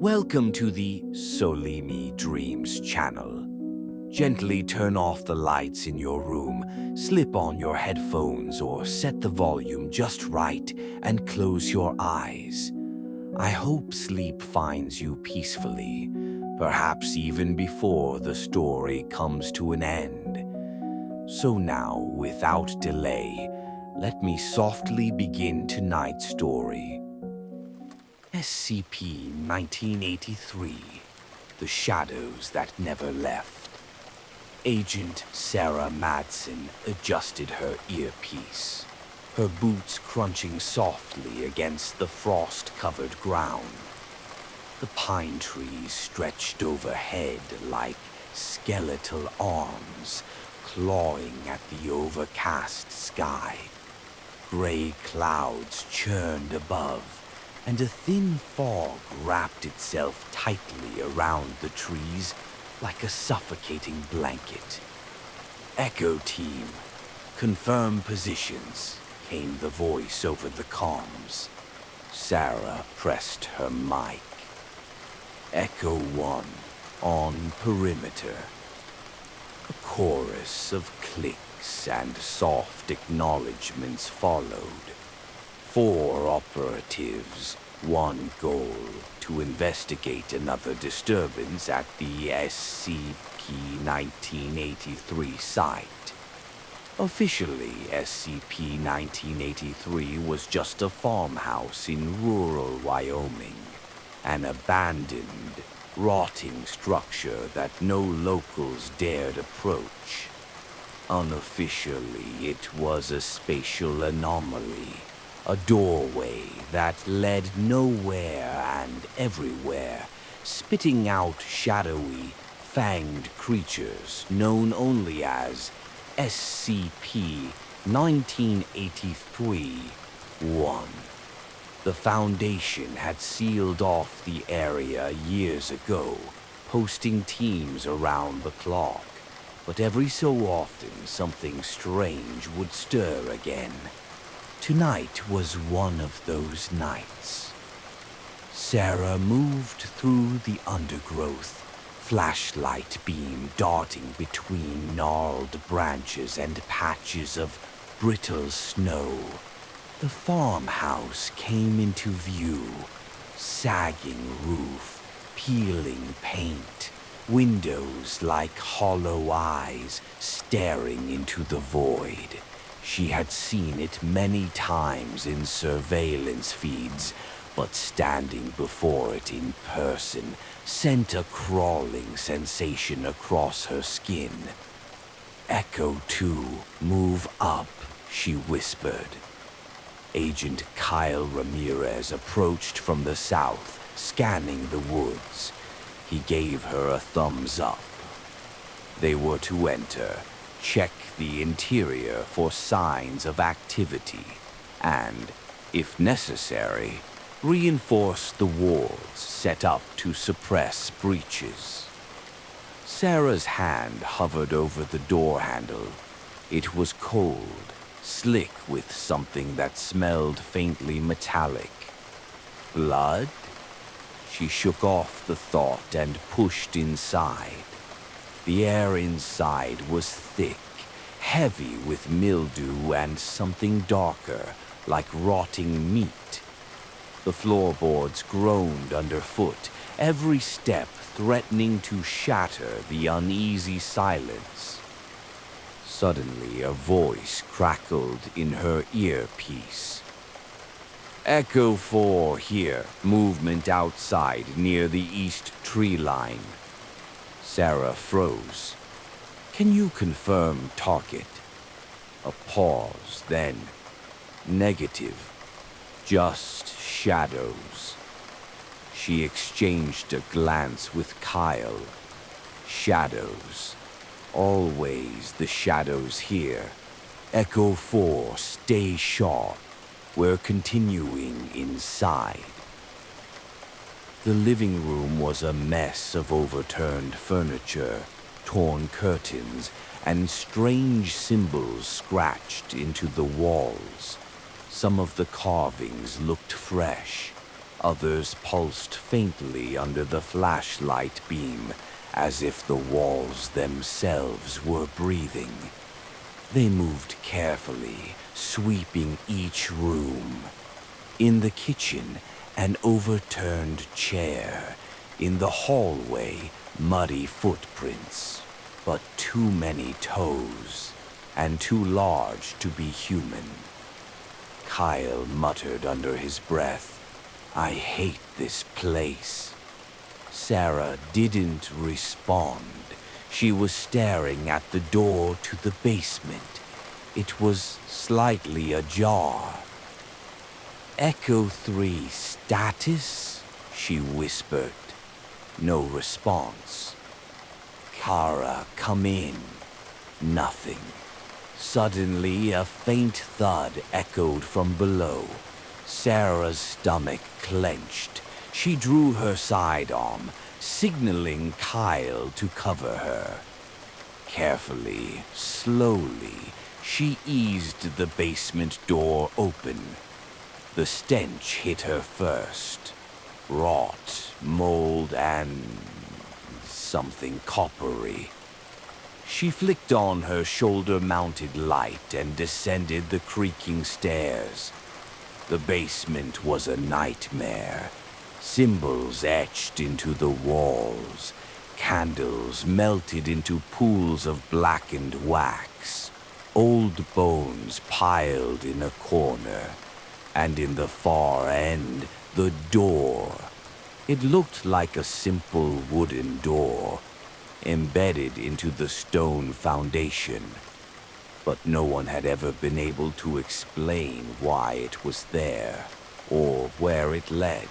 Welcome to the Solimi Dreams channel. Gently turn off the lights in your room, slip on your headphones or set the volume just right and close your eyes. I hope sleep finds you peacefully, perhaps even before the story comes to an end. So now, without delay, let me softly begin tonight's story. SCP-1983, The Shadows That Never Left. Agent Sarah Madsen adjusted her earpiece, her boots crunching softly against the frost-covered ground. The pine trees stretched overhead like skeletal arms, clawing at the overcast sky. Gray clouds churned above, and a thin fog wrapped itself tightly around the trees like a suffocating blanket. "Echo Team, confirm positions," came the voice over the comms. Sarah pressed her mic. "Echo 1, on perimeter." A chorus of clicks and soft acknowledgements followed. 4 operatives, 1 goal: to investigate another disturbance at the SCP-1983 site. Officially, SCP-1983 was just a farmhouse in rural Wyoming, an abandoned, rotting structure that no locals dared approach. Unofficially, it was a spatial anomaly, a doorway that led nowhere and everywhere, spitting out shadowy, fanged creatures known only as SCP-1983-1. The Foundation had sealed off the area years ago, posting teams around the clock, but every so often something strange would stir again. Tonight was one of those nights. Sarah moved through the undergrowth, flashlight beam darting between gnarled branches and patches of brittle snow. The farmhouse came into view, sagging roof, peeling paint, windows like hollow eyes staring into the void. She had seen it many times in surveillance feeds, but standing before it in person sent a crawling sensation across her skin. "Echo 2, move up," she whispered. Agent Kyle Ramirez approached from the south, scanning the woods. He gave her a thumbs up. They were to enter, check the interior for signs of activity, and, if necessary, reinforce the walls set up to suppress breaches. Sarah's hand hovered over the door handle. It was cold, slick with something that smelled faintly metallic. Blood? She shook off the thought and pushed inside. The air inside was thick, heavy with mildew and something darker, like rotting meat. The floorboards groaned underfoot, every step threatening to shatter the uneasy silence. Suddenly, a voice crackled in her earpiece. "Echo 4 here, movement outside near the east tree line." Sarah froze. "Can you confirm target?" A pause, then, "Negative. Just shadows." She exchanged a glance with Kyle. Shadows. Always the shadows here. "Echo 4, stay sharp. We're continuing inside." The living room was a mess of overturned furniture, torn curtains, and strange symbols scratched into the walls. Some of the carvings looked fresh, Others pulsed faintly under the flashlight beam, as if the walls themselves were breathing. They moved carefully, sweeping each room. In the kitchen, an overturned chair. In the hallway, muddy footprints, but too many toes, and too large to be human. Kyle muttered under his breath, "I hate this place." Sarah didn't respond. She was staring at the door to the basement. It was slightly ajar. "Echo 3 status?" she whispered. No response. "Kara, come in." Nothing. Suddenly, a faint thud echoed from below. Sarah's stomach clenched. She drew her sidearm, signaling Kyle to cover her. Carefully, slowly, she eased the basement door open. The stench hit her first. Rot, mold, and something coppery. She flicked on her shoulder-mounted light and descended the creaking stairs. The basement was a nightmare. Symbols etched into the walls. Candles melted into pools of blackened wax. Old bones piled in a corner. And in the far end, the door. It looked like a simple wooden door, embedded into the stone foundation. But no one had ever been able to explain why it was there, or where it led.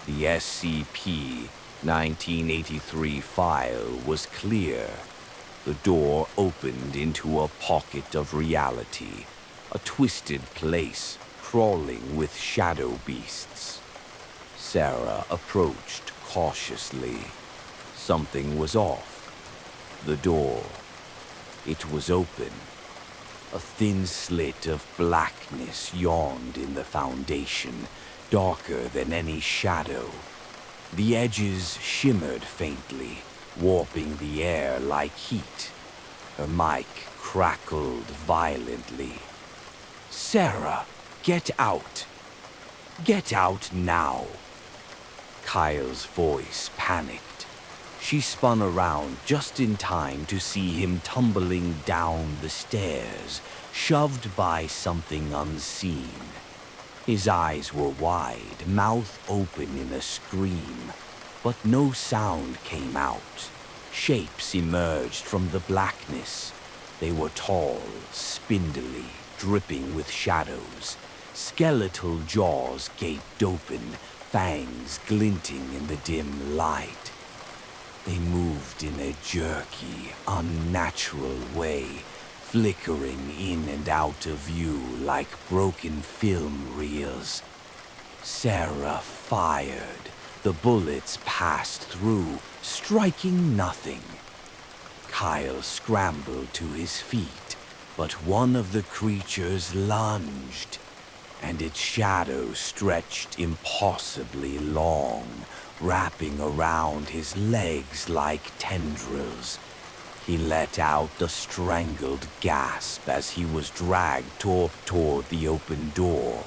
The SCP-1983 file was clear. The door opened into a pocket of reality, a twisted place crawling with shadow beasts. Sarah approached cautiously. Something was off. The door. It was open. A thin slit of blackness yawned in the foundation, darker than any shadow. The edges shimmered faintly, warping the air like heat. Her mic crackled violently. "Sarah, get out! Get out now!" Kyle's voice panicked. She spun around just in time to see him tumbling down the stairs, shoved by something unseen. His eyes were wide, mouth open in a scream, but no sound came out. Shapes emerged from the blackness. They were tall, spindly, dripping with shadows. Skeletal jaws gaped open, fangs glinting in the dim light. They moved in a jerky, unnatural way, flickering in and out of view like broken film reels. Sarah fired. The bullets passed through, striking nothing. Kyle scrambled to his feet, but one of the creatures lunged, and its shadow stretched impossibly long, wrapping around his legs like tendrils. He let out a strangled gasp as he was dragged toward the open door.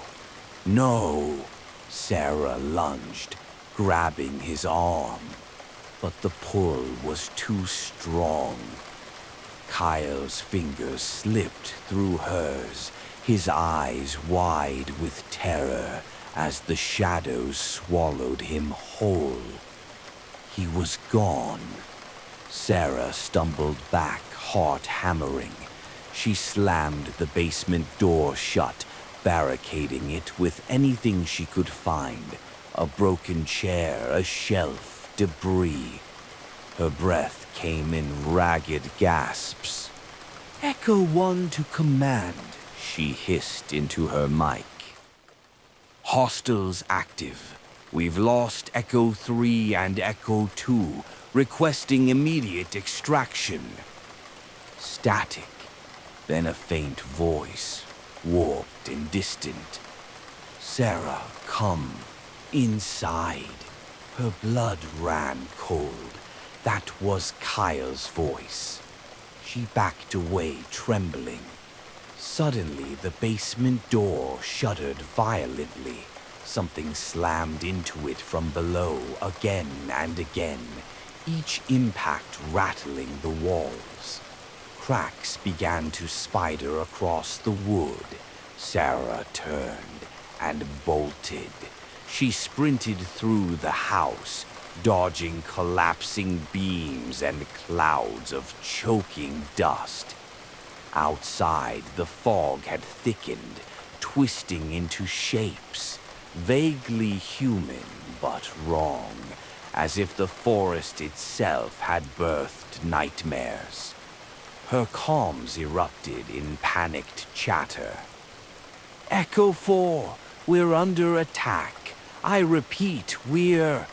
"No!" Sarah lunged, grabbing his arm, but the pull was too strong. Kyle's fingers slipped through hers, his eyes wide with terror as the shadows swallowed him whole. He was gone. Sarah stumbled back, heart hammering. She slammed the basement door shut, barricading it with anything she could find. A broken chair, a shelf, debris. Her breath came in ragged gasps. "Echo 1 to command," she hissed into her mic. "Hostiles active. We've lost Echo 3 and Echo 2, requesting immediate extraction." Static, then a faint voice, warped and distant. "Sarah, come. Inside, her blood ran cold. That was Kyle's voice. She backed away, trembling. Suddenly, the basement door shuddered violently. Something slammed into it from below again and again, each impact rattling the walls. Cracks began to spider across the wood. Sarah turned and bolted. She sprinted through the house, dodging collapsing beams and clouds of choking dust. Outside, the fog had thickened, twisting into shapes, vaguely human but wrong, as if the forest itself had birthed nightmares. Her comms erupted in panicked chatter. Echo 4, we're under attack. I repeat, we're...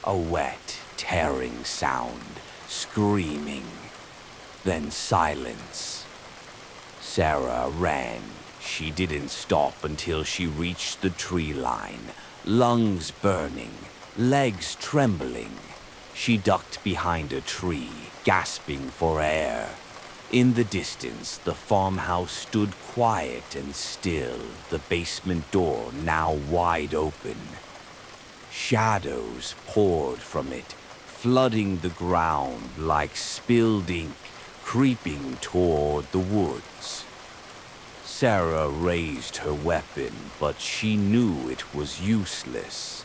A wet, tearing sound, screaming. Then silence. Sarah ran. She didn't stop until she reached the tree line, lungs burning, legs trembling. She ducked behind a tree, gasping for air. In the distance, the farmhouse stood quiet and still, the basement door now wide open. Shadows poured from it, flooding the ground like spilled ink, creeping toward the woods. Sarah raised her weapon, but she knew it was useless.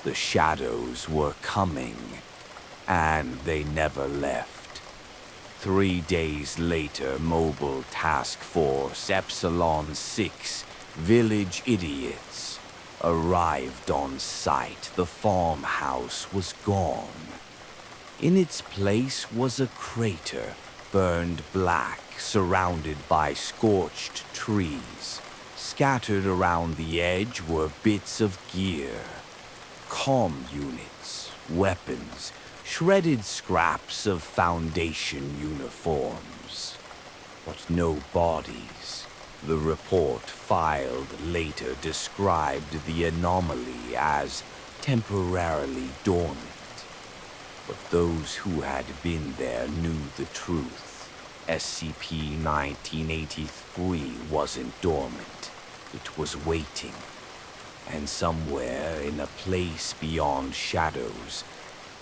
The shadows were coming, and they never left. 3 days later, Mobile Task Force Epsilon 6, Village Idiots, arrived on site. The farmhouse was gone. In its place was a crater, burned black, surrounded by scorched trees. Scattered around the edge were bits of gear, comm units, weapons, shredded scraps of Foundation uniforms. But no bodies. The report filed later described the anomaly as temporarily dormant. But those who had been there knew the truth. SCP-1983 wasn't dormant. It was waiting. And somewhere in a place beyond shadows,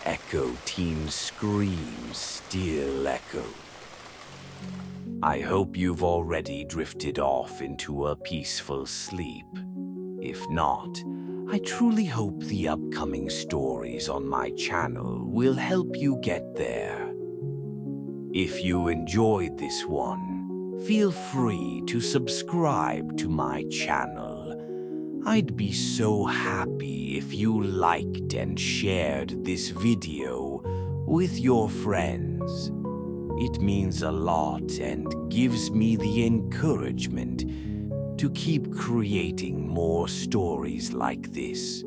Echo Team's screams still echoed. I hope you've already drifted off into a peaceful sleep. If not, I truly hope the upcoming stories on my channel will help you get there. If you enjoyed this one, feel free to subscribe to my channel. I'd be so happy if you liked and shared this video with your friends. It means a lot and gives me the encouragement to keep creating more stories like this.